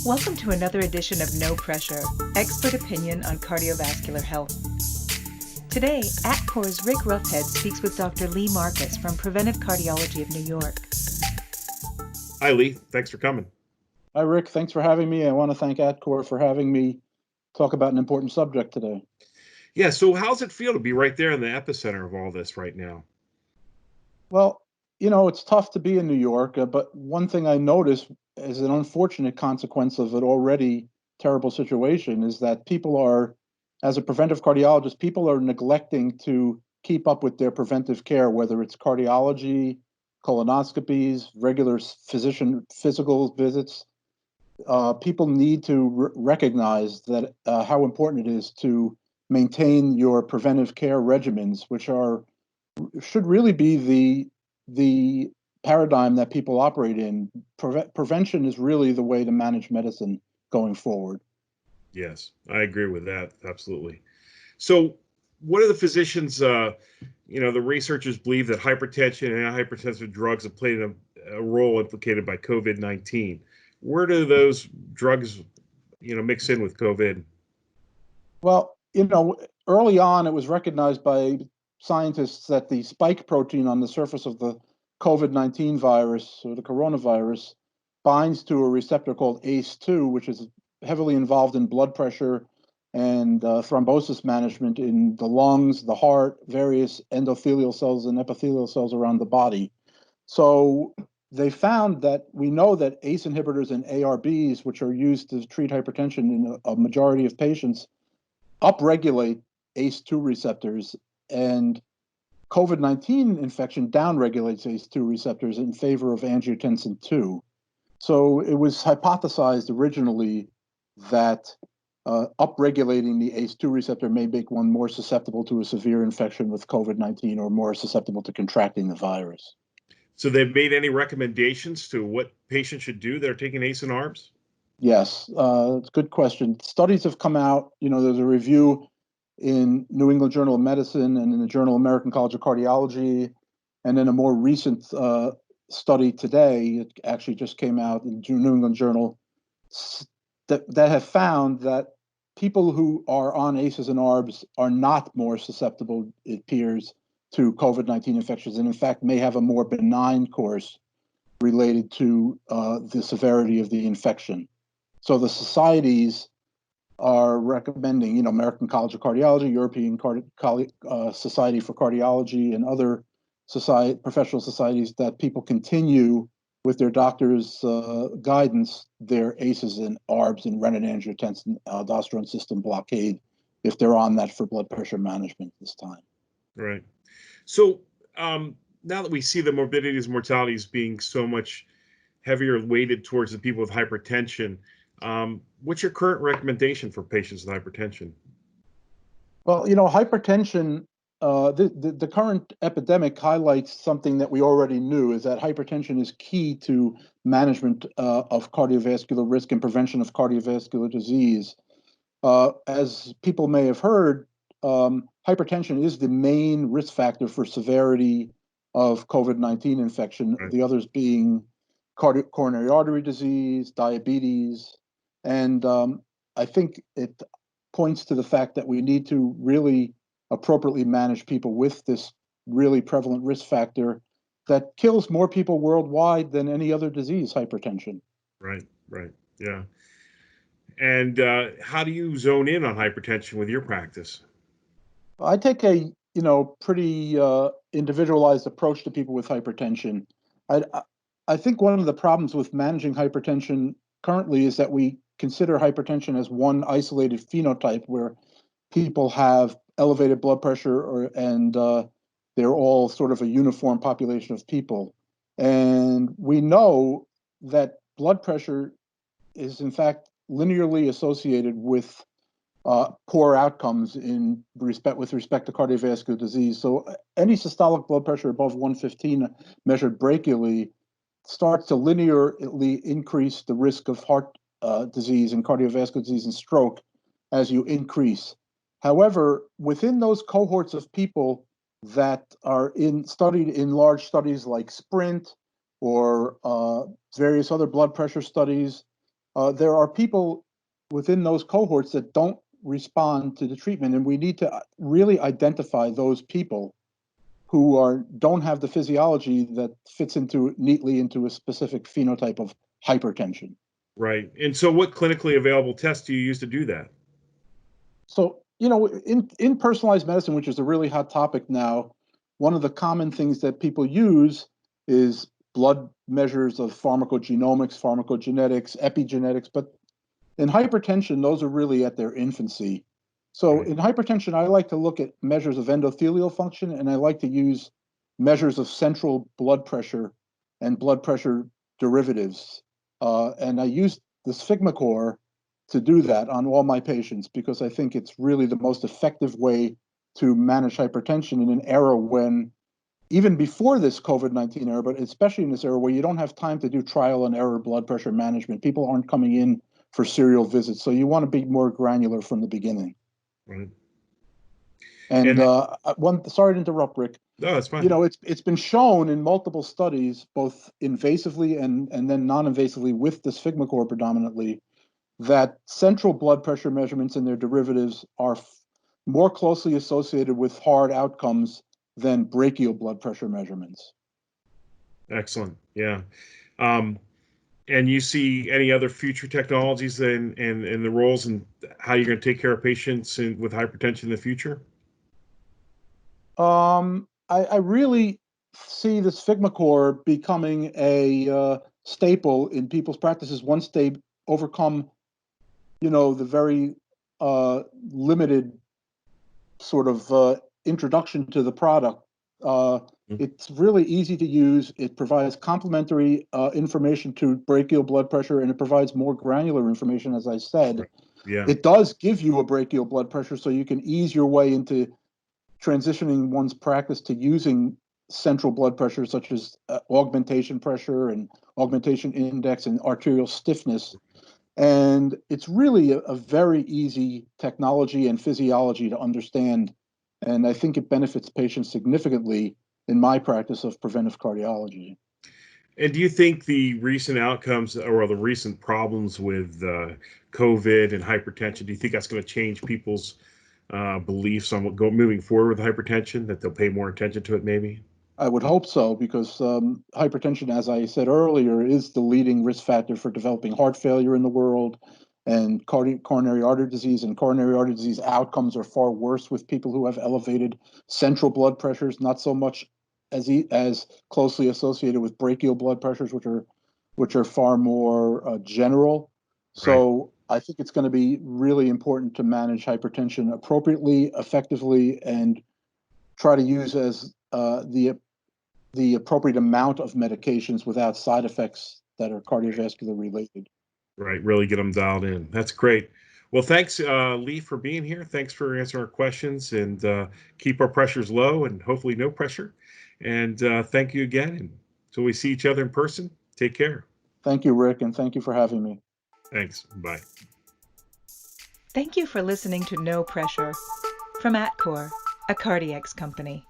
Welcome to another edition of No Pressure, expert opinion on cardiovascular health. Today, AtCor's Rick Roughhead speaks with Dr. Lee Marcus from Preventive Cardiology of New York. Hi, Lee. Thanks for coming. Hi, Rick. Thanks for having me. I want to thank AtCor for having me talk about an important subject today. Yeah, so how's it feel to be right there in the epicenter of all this right now? Well, it's tough to be in New York, but one thing I noticed as an unfortunate consequence of an already terrible situation is that as a preventive cardiologist, people are neglecting to keep up with their preventive care, whether it's cardiology, colonoscopies, regular physician physical visits. People need to recognize that how important it is to maintain your preventive care regimens, which should really be the paradigm that people operate in. Prevention is really the way to manage medicine going forward. Yes, I agree with that. Absolutely. So what do the physicians, the researchers believe that hypertension and antihypertensive drugs have played a role implicated by COVID-19. Where do those drugs, mix in with COVID? Well, early on, it was recognized by scientists that the spike protein on the surface of the COVID-19 virus or the coronavirus binds to a receptor called ACE2, which is heavily involved in blood pressure and thrombosis management in the lungs, the heart, various endothelial cells and epithelial cells around the body. So they found that we know that ACE inhibitors and ARBs, which are used to treat hypertension in a majority of patients, upregulate ACE2 receptors, and COVID-19 infection downregulates ACE2 receptors in favor of angiotensin II. So it was hypothesized originally that upregulating the ACE2 receptor may make one more susceptible to a severe infection with COVID-19 or more susceptible to contracting the virus. So they've made any recommendations to what patients should do that are taking ACE and ARBs? Yes, it's a good question. Studies have come out. There's a review in New England Journal of Medicine and in the Journal American College of Cardiology, and then a more recent study today, it actually just came out in New England Journal, that have found that people who are on ACEs and ARBs are not more susceptible, it appears, to COVID-19 infections, and in fact may have a more benign course related to the severity of the infection. So the societies are recommending, American College of Cardiology, European Society for Cardiology, and other professional societies, that people continue with their doctor's guidance, their ACEs and ARBs and renin-angiotensin aldosterone system blockade, if they're on that for blood pressure management this time. Right. So now that we see the morbidities and mortalities being so much heavier weighted towards the people with hypertension, what's your current recommendation for patients with hypertension? Well, hypertension, the current epidemic highlights something that we already knew, is that hypertension is key to management of cardiovascular risk and prevention of cardiovascular disease. As people may have heard, hypertension is the main risk factor for severity of COVID-19 infection, Right. the others being coronary artery disease, diabetes, and I think it points to the fact that we need to really appropriately manage people with this really prevalent risk factor that kills more people worldwide than any other disease, hypertension. Right. Yeah. And how do you zone in on hypertension with your practice? I take a pretty individualized approach to people with hypertension. I think one of the problems with managing hypertension currently is that we consider hypertension as one isolated phenotype where people have elevated blood pressure and they're all sort of a uniform population of people. And we know that blood pressure is in fact linearly associated with poor outcomes with respect to cardiovascular disease. So any systolic blood pressure above 115 measured brachially starts to linearly increase the risk of heart disease and cardiovascular disease and stroke as you increase. However, within those cohorts of people that are studied in large studies like SPRINT or various other blood pressure studies, there are people within those cohorts that don't respond to the treatment, and we need to really identify those people who don't have the physiology that fits neatly into a specific phenotype of hypertension. Right. And so what clinically available tests do you use to do that? So, in personalized medicine, which is a really hot topic now, one of the common things that people use is blood measures of pharmacogenomics, pharmacogenetics, epigenetics, but in hypertension, those are really at their infancy. So Right. in hypertension, I like to look at measures of endothelial function, and I like to use measures of central blood pressure and blood pressure derivatives. And I use the sphygmocor to do that on all my patients because I think it's really the most effective way to manage hypertension in an era when, even before this COVID-19 era, but especially in this era where you don't have time to do trial and error blood pressure management. People aren't coming in for serial visits, so you want to be more granular from the beginning. Right. And And sorry to interrupt, Rick. no, that's fine. It's been shown in multiple studies, both invasively and then non-invasively with the sphygmocor predominantly, that central blood pressure measurements and their derivatives are more closely associated with hard outcomes than brachial blood pressure measurements. Excellent. Yeah. And you see any other future technologies and the roles and how you're going to take care of patients with hypertension in the future? I really see the sphygmocor becoming a staple in people's practices once they overcome, the very limited sort of introduction to the product. It's really easy to use. It provides complementary information to brachial blood pressure, and it provides more granular information, as I said. Right. Yeah. It does give you a brachial blood pressure, so you can ease your way into transitioning one's practice to using central blood pressure, such as augmentation pressure and augmentation index and arterial stiffness. And it's really a very easy technology and physiology to understand. And I think it benefits patients significantly in my practice of preventive cardiology. And do you think the recent outcomes or the recent problems with COVID and hypertension, do you think that's going to change people's beliefs on moving forward with hypertension, that they'll pay more attention to it maybe? I would hope so, because hypertension, as I said earlier, is the leading risk factor for developing heart failure in the world, and coronary artery disease. And coronary artery disease outcomes are far worse with people who have elevated central blood pressures, not so much as closely associated with brachial blood pressures, which are far more general. Right. So I think it's going to be really important to manage hypertension appropriately, effectively, and try to use as the appropriate amount of medications without side effects that are cardiovascular related. Right. Really get them dialed in. That's great. Well, thanks, Lee, for being here. Thanks for answering our questions, and keep our pressures low and hopefully no pressure. And thank you again. And until we see each other in person, take care. Thank you, Rick, and thank you for having me. Thanks. Bye. Thank you for listening to No Pressure from Atcor, a Cardiacs company.